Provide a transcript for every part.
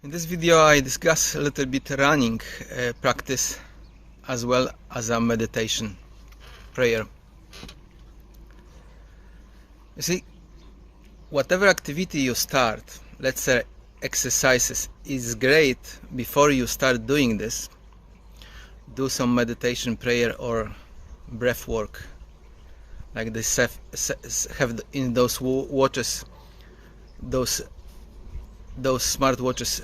In this video I discuss a little bit running practice as well as a meditation prayer. You see, whatever activity you start, let's say exercises, is great before you start doing this. Do some meditation prayer or breath work, like they have in those watches, those smart watches,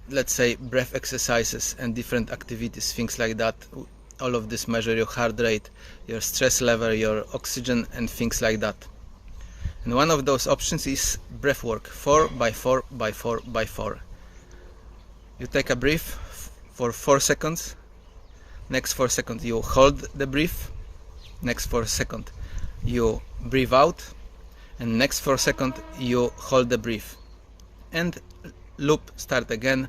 let's say breath exercises and different activities, things like that. All of this measure your heart rate, your stress level, your oxygen, and things like that. And one of those options is breath work, 4 by 4 by 4 by 4. You take a breath for 4 seconds. Next 4 seconds you hold the breath. Next 4 seconds you breathe out, and next 4 seconds you hold the breath. And loop start again.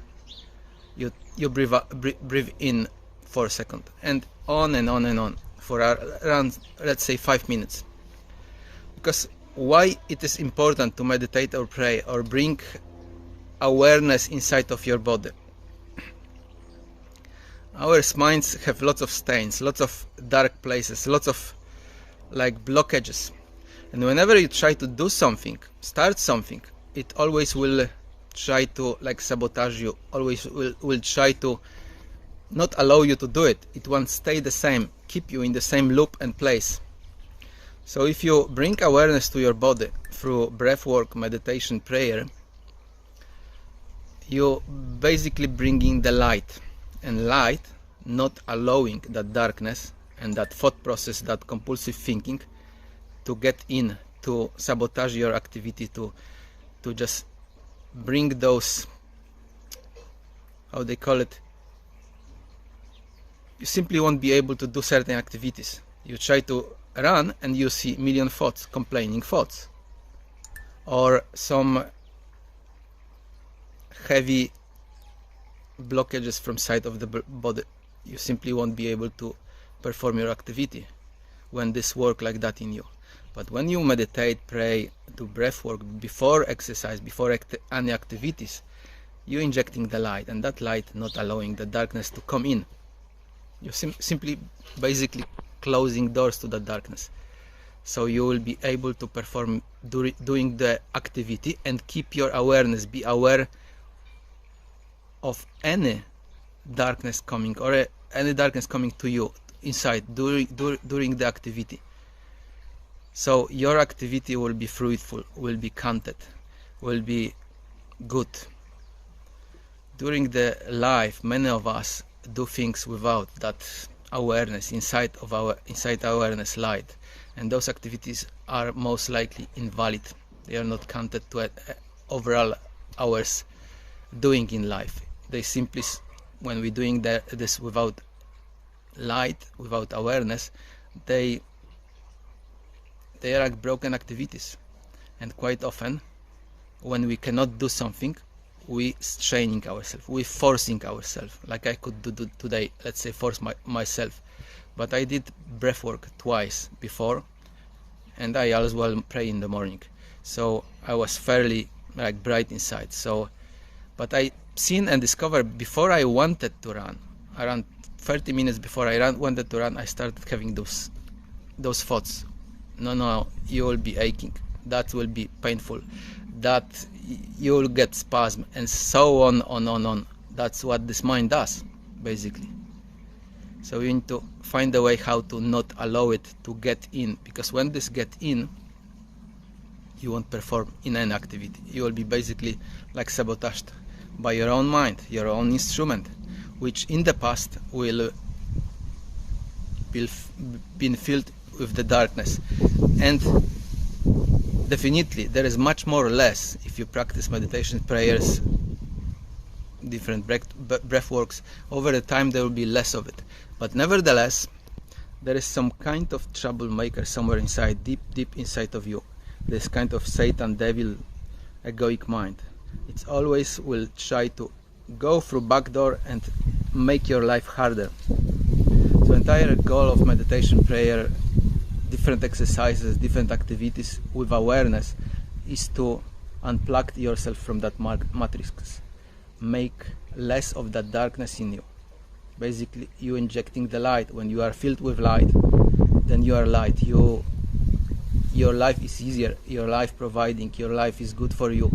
You breathe in 4 seconds, and on and on and on for around, let's say, 5 minutes. Because why it is important to meditate or pray or bring awareness inside of your body? Our minds have lots of stains, lots of dark places, lots of like blockages, and whenever you try to do something, start something, it always will try to like sabotage you, always will try to not allow you to do it. It won't stay the same, keep you in the same loop and place. So if you bring awareness to your body through breath work, meditation, prayer, you basically bringing the light, and light not allowing that darkness and that thought process, that compulsive thinking to get in, to sabotage your activity, to just bring those, how they call it, you simply won't be able to do certain activities. You try to run and you see million thoughts, complaining thoughts, or some heavy blockages from side of the body. You simply won't be able to perform your activity when this work like that in you. But when you meditate, pray, do breath work before exercise, before any activities, you're injecting the light, and that light not allowing the darkness to come in. You simply basically closing doors to the darkness. So you will be able to perform doing the activity and keep your awareness, be aware of any darkness coming, or any darkness coming to you inside during the activity. So your activity will be fruitful, will be counted, will be good. During the life, many of us do things without that awareness inside awareness light, and those activities are most likely invalid. They are not counted to overall hours doing in life. They simply, when we're doing this without light, without awareness, they are like broken activities. And quite often when we cannot do something, we straining ourselves, we forcing ourselves, like I could do today, let's say force myself. But I did breath work twice before, and I as well pray in the morning, so I was fairly like bright inside. So but I seen and discovered, before I wanted to run, around 30 minutes before I wanted to run, I started having those thoughts. No, you will be aching, that will be painful, that you will get spasm, and so on. That's what this mind does, basically. So you need to find a way how to not allow it to get in, because when this get in, you won't perform in any activity. You will be basically like sabotaged by your own mind, your own instrument, which in the past will been filled with the darkness. And definitely there is much more or less, if you practice meditation, prayers, different breath works, over the time there will be less of it. But nevertheless, there is some kind of troublemaker somewhere inside, deep inside of you. This kind of Satan, devil, egoic mind. It always will try to go through back door and make your life harder. So entire goal of meditation, prayer, different exercises, different activities with awareness is to unplug yourself from that matrix. make less of that darkness in you. Basically, you injecting the light. When you are filled with light, then you are light. Your life is easier, your life providing, your life is good for you,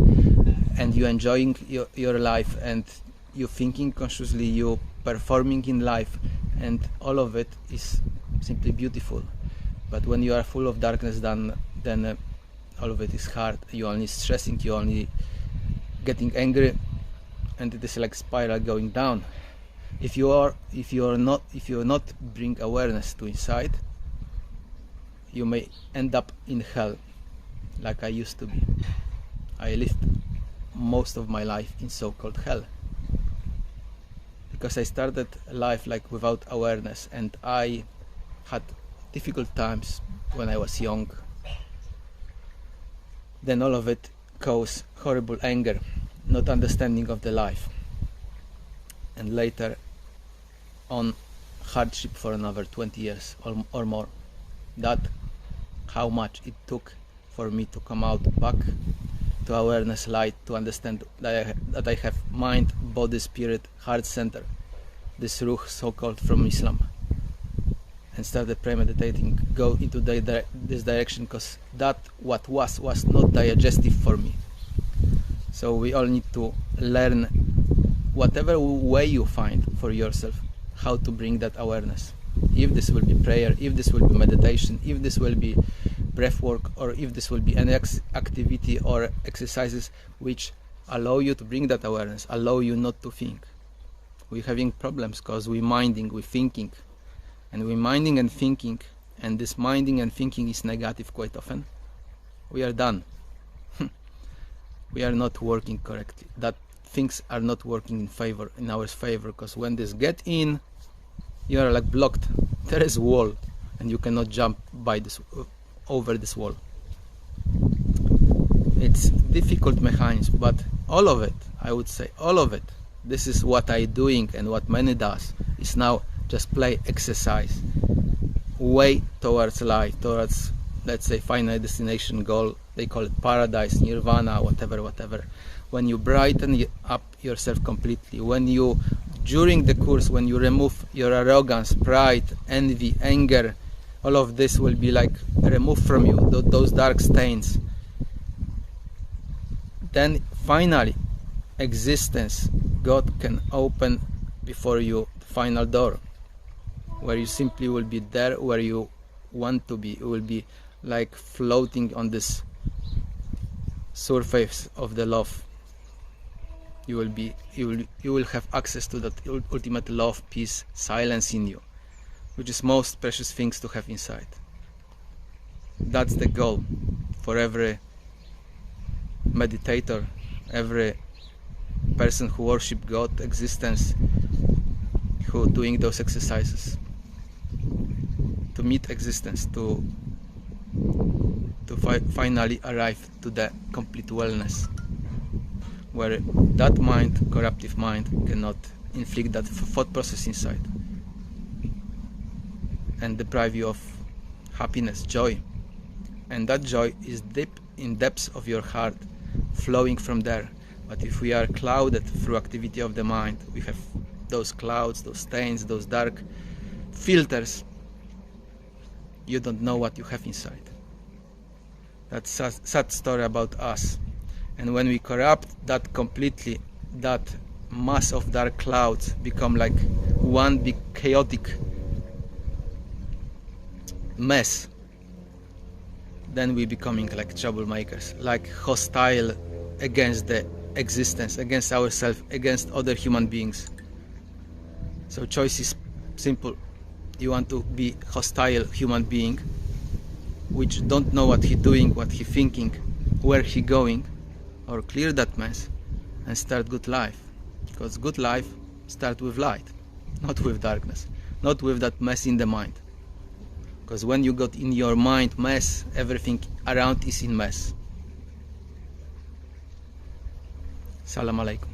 and you enjoying your life, and you thinking consciously, you performing in life, and all of it is simply beautiful. But when you are full of darkness, then all of it is hard. You only stressing, you only getting angry, and it is like spiral going down. If you not bring awareness to inside, you may end up in hell, like I used to be. I lived most of my life in so-called hell, because I started life like without awareness, and I had difficult times when I was young. Then all of it caused horrible anger, not understanding of the life, and later on hardship for another 20 years or more. That how much it took for me to come out back to awareness light, to understand that I have mind, body, spirit, heart center, this ruh so-called from Islam, and started premeditating, go into this direction, because that what was not digestive for me. So we all need to learn, whatever way you find for yourself, how to bring that awareness. If this will be prayer, if this will be meditation, if this will be breath work, or if this will be any activity or exercises which allow you to bring that awareness, allow you not to think. We're having problems because we're minding, we're thinking, and we're minding and thinking, and this minding and thinking is negative quite often. We are done. We are not working correctly. That things are not working in our favor, because when this get in, you are like blocked. There is a wall, and you cannot jump over this wall. It's difficult mechanism, but all of it, I would say, all of it, this is what I doing, and what many does is now just play exercise, way towards life, towards, let's say, final destination goal. They call it paradise, nirvana, whatever. When you brighten up yourself completely, when you, during the course, when you remove your arrogance, pride, envy, anger, all of this will be like removed from you, those dark stains. Then finally, existence, God can open before you the final door, where you simply will be there where you want to be. You will be like floating on this surface of the love. You will have access to that ultimate love, peace, silence in you, which is most precious things to have inside. That's the goal for every meditator, every person who worship God, existence, who doing those exercises, to meet existence, to finally arrive to the complete wellness, where that mind, corruptive mind, cannot inflict that thought process inside and deprive you of happiness, joy. And that joy is deep in depths of your heart, flowing from there. But if we are clouded through activity of the mind, we have those clouds, those stains, those dark filters, you don't know what you have inside. That's a sad story about us. And when we corrupt that completely, that mass of dark clouds become like one big chaotic mess, then we becoming like troublemakers, like hostile against the existence, against ourselves, against other human beings. So choice is simple. You want to be hostile human being, which don't know what he doing, what he thinking, where he going, or clear that mess and start good life. Because good life start with light, not with darkness, not with that mess in the mind. Because when you got in your mind mess, everything around is in mess. Salam alaikum.